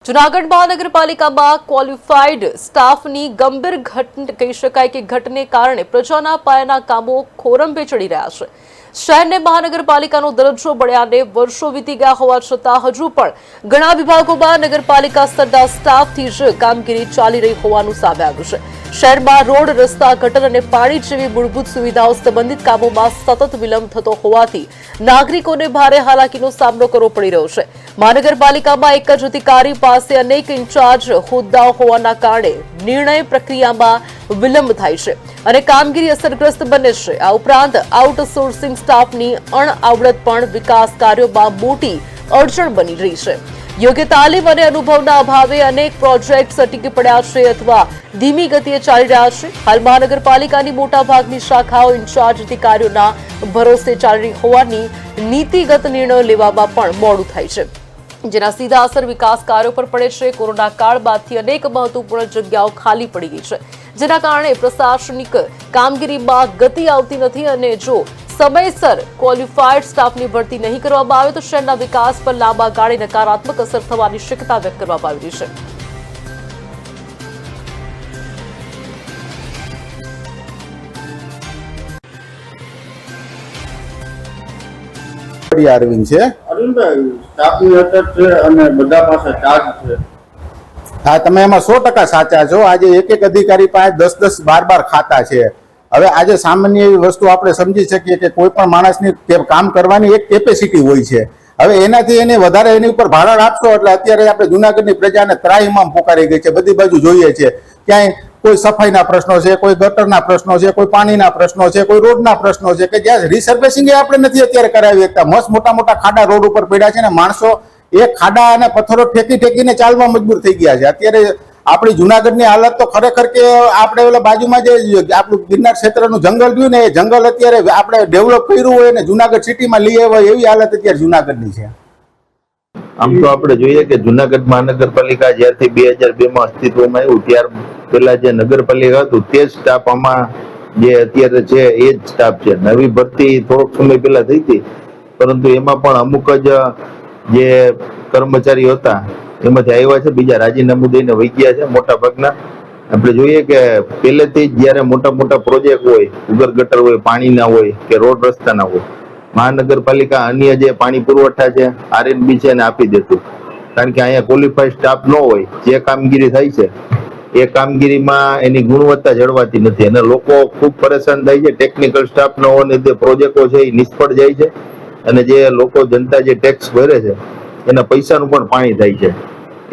જૂનાગઢ મહાનગરપાલિકામાં ક્વોલિફાઈડ સ્ટાફની ગંભીર કહી શકાય કે ઘટને કારણે પ્રજાના પાયાના કામો ખોરંભે ચડી રહ્યા છે। શહેરને મહાનગરપાલિકાનો દરજ્જો મળ્યાને વર્ષો વીતી ગયા હોવા છતાં હજુ પણ ઘણા વિભાગોમાં નગરપાલિકા સ્તરના સ્ટાફથી જ કામગીરી ચાલી રહી હોવાનું સામે આવ્યું છે। શહેરમાં રોડ, રસ્તા, ગટર અને પાણી જેવી મૂળભૂત સુવિધાઓ સંબંધિત કામોમાં સતત વિલંબ થતો હોવાથી નાગરિકોને ભારે હાલાકીનો સામનો કરવો પડી રહ્યો છે। મહાનગરપાલિકામાં એક જ અધિકારી પાસે અનેક ઇન્ચાર્જ હોદ્દાઓ હોવાના કારણે નિર્ણય પ્રક્રિયામાં વિલંબ થાય છે અને કામગીરી અસરગ્રસ્ત બને છે। આ ઉપરાંત આઉટસોર્સિંગ સ્ટાફની અણઆવડત પણ વિકાસ કાર્યોમાં મોટી અડચણ બની રહી છે। યોગ્ય તાલીમ અને અનુભવના અભાવે અનેક પ્રોજેક્ટ અટકી પડ્યા છે અથવા ધીમી ગતિએ ચાલી રહ્યા છે। હાલ મહાનગરપાલિકાની મોટાભાગની શાખાઓ ઇન્ચાર્જ અધિકારીઓના ભરોસે ચાલી રહી હોવાની નીતિગત નિર્ણયો લેવામાં પણ મોડું થાય છે, જેના સીધા અસર વિકાસ કાર્યો પર પડે છે। કોરોના કાળ બાદથી અનેક મહત્વપૂર્ણ જગ્યાઓ ખાલી પડી ગઈ છે, જેના કારણે પ્રશાસનિક કામગીરીમાં ગતિ આવતી નથી અને જો સમયસર ક્વોલિફાઈડ સ્ટાફની ભરતી નહીં કરવામાં આવે તો શહેરના વિકાસ પર લાંબા ગાળે નકારાત્મક અસર થવાની શક્યતા વ્યક્ત કરવામાં આવી રહી છે। અરવિંદ છે અરવિંદભાઈ, સ્ટાફની અછત છે અને બધા પાસે ચાર્જ છે। હા, તમે એમાં 100% સાચા છો। આજે એક અધિકારી પાસે 10 12 ખાતા છે। હવે આજે સામાન્ય એવી વસ્તુ આપણે સમજી શકીએ કે કોઈ પણ માણસની કામ કરવાની એક કેપેસિટી હોય છે। હવે એનાથી એને વધારે એની ઉપર ભારણ આપશો એટલે અત્યારે આપણે જુનાગઢની પ્રજાને ત્રાહિમામ પોકારી ગઈ છે। બધી બાજુ જોઈએ છે, ક્યાંય કોઈ સફાઈના પ્રશ્નો છે, કોઈ ગટરના પ્રશ્નો છે, કોઈ પાણીના પ્રશ્નો છે, કોઈ રોડના પ્રશ્નો છે કે જ્યાં રિસર્ફેસિંગ આપણે નથી અત્યારે કરાવી શકતા। મસ્ત મોટા ખાડા રોડ ઉપર પડ્યા છે ને માણસો એ ખાડા અને પથ્થરો ઠેકીને ચાલવા મજબૂર થઈ ગયા છે। અત્યારે આપણી જુનાગઢની હાલત તો ખરેખર કે આપણે ઓલા બાજુમાં જે આપણું ગિરનાર ક્ષેત્રનું જંગલ રહ્યું ને એ જંગલ અત્યારે આપણે ડેવલપ કર્યું હોય ને જુનાગઢ સિટીમાં લઈ આવ્યા એવી હાલત અત્યારે જુનાગઢની છે। આમ તો આપણે જોઈએ કે જુનાગઢ મહાનગરપાલિકા જ્યારથી 2002 માં અસ્તિત્વમાં આવ્યું ત્યાર પહેલા જે નગરપાલિકા હતું તે જ સ્ટાફ આમાં જે અત્યારે છે એ જ સ્ટાફ છે। નવી ભરતી થોડોક સમય પહેલા થઈ હતી, પરંતુ એમાં પણ અમુક જ જે કર્મચારીઓ હતા એમાંથી આવ્યા છે, બીજા રાજીનામું દઈને વહી ગયા છે મોટા ભાગના। આપણે જોઈએ કે પહેલેથી જ જયારે મોટા પ્રોજેક્ટ હોય, ઉગર ગટર હોય, પાણીના હોય કે રોડ રસ્તાના હોય, મહાનગરપાલિકા અન્ય જે પાણી પુરવઠા છે, આરએનબી છે એને આપી દેતું, કારણ કે અહીંયા ક્વોલિફાઈડ સ્ટાફ ન હોય, જે કામગીરી થાય છે એ કામગીરીમાં એની ગુણવત્તા જળવાતી નથી અને લોકો ખૂબ પરેશાન થાય છે। ટેકનિકલ સ્ટાફ ન હોવાને લીધે પ્રોજેક્ટો છે એ નિષ્ફળ જાય છે અને જે લોકો જનતા જે ટેક્સ ભરે છે એના પૈસાનું પણ પાણી થાય છે।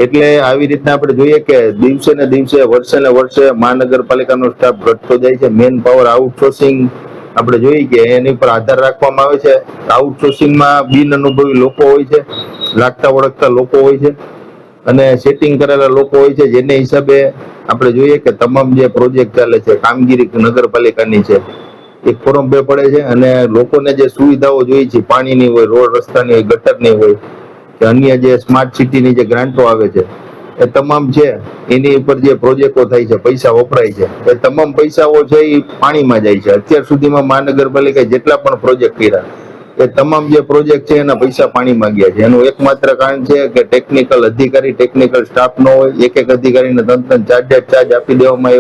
એટલે આવી રીતના આપણે જોઈએ કે દિવસે ને દિવસે, વર્ષે ને વર્ષે મહાનગરપાલિકાનો સ્ટાફ ઘટતો જાય છે। મેન પાવર આઉટસોર્સિંગ આપણે જોઈએ કે એની પર આધાર રાખવામાં આવે છે। આઉટસોર્સિંગમાં બિન અનુભવી લોકો હોય છે, લાગતા ઓળખતા લોકો હોય છે અને સેટિંગ કરેલા લોકો હોય છે, જેને હિસાબે આપણે જોઈએ કે તમામ જે પ્રોજેક્ટ ચાલે છે, કામગીરી નગરપાલિકાની છે એ ખોરંભે પડે છે અને લોકોને જે સુવિધાઓ જોઈએ છે, પાણીની હોય, રોડ રસ્તાની હોય, ગટરની હોય કે અન્ય જે સ્માર્ટ સિટીની જે ગ્રાન્ટો આવે છે એ તમામ છે એની ઉપર જે પ્રોજેક્ટો થાય છે, પૈસા વપરાય છે, એ તમામ પૈસાઓ છે એ પાણીમાં જાય છે। અત્યાર સુધીમાં મહાનગરપાલિકાએ જેટલા પણ પ્રોજેક્ટ કર્યા એ તમામ જે પ્રોજેક્ટ છે એના પૈસા પાણીમાં ગયા છે। એનું એકમાત્ર કારણ છે કે ટેકનિકલ અધિકારી, ટેકનિકલ સ્ટાફ ન હોય, એક અધિકારીને 3 ચાર્જ આપી દેવામાં આવ્યા।